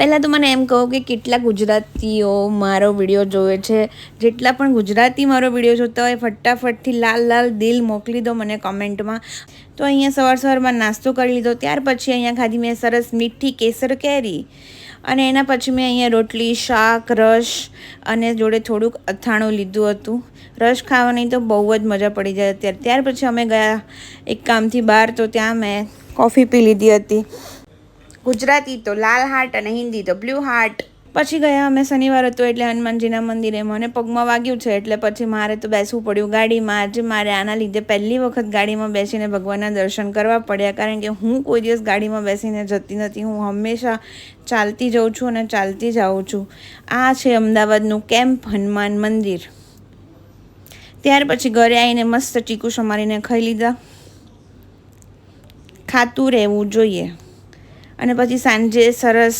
પહેલાં તો મને એમ કહો કે કેટલા ગુજરાતીઓ મારો વિડીયો જોવે છે. જેટલા પણ ગુજરાતી મારો વિડીયો જોતા હોય ફટાફટથી લાલ લાલ દિલ મોકલી દો મને કોમેન્ટમાં. તો અહીંયા સવારમાં નાસ્તો કરી લીધો. ત્યાર પછી અહીંયા ખાધી મેં સરસ મીઠી કેસર કેરી, અને એના પછી મેં અહીંયા રોટલી, શાક, રસ અને જોડે થોડુંક અથાણું લીધું હતું. રસ ખાવાની તો બહુ જ મજા પડી જાય અત્યારે. ત્યાર પછી અમે ગયા એક કામથી બહાર, તો ત્યાં મેં કોફી પી લીધી હતી. ગુજરાતી તો લાલ હાર્ટ અને હિન્દી તો બ્લુ હાર્ટ. પછી ગયા અમે, શનિવાર હતો એટલે હનુમાનજીના મંદિરે. મને પગમાં વાગ્યું છે એટલે પછી મારે તો બેસવું પડ્યું ગાડીમાં. આજે મારે આના લીધે પહેલી વખત ગાડીમાં બેસીને ભગવાનના દર્શન કરવા પડ્યા, કારણ કે હું કોઈ દિવસ ગાડીમાં બેસીને જતી નથી. હું હંમેશા ચાલતી જાઉં છું અને ચાલતી જ આવું છું. આ છે અમદાવાદનું કેમ્પ હનુમાન મંદિર. ત્યાર પછી ઘરે આવીને મસ્ત ચીકુ સમારીને ખાઈ લીધા. ખાતું રહેવું જોઈએ. અને પછી સાંજે સરસ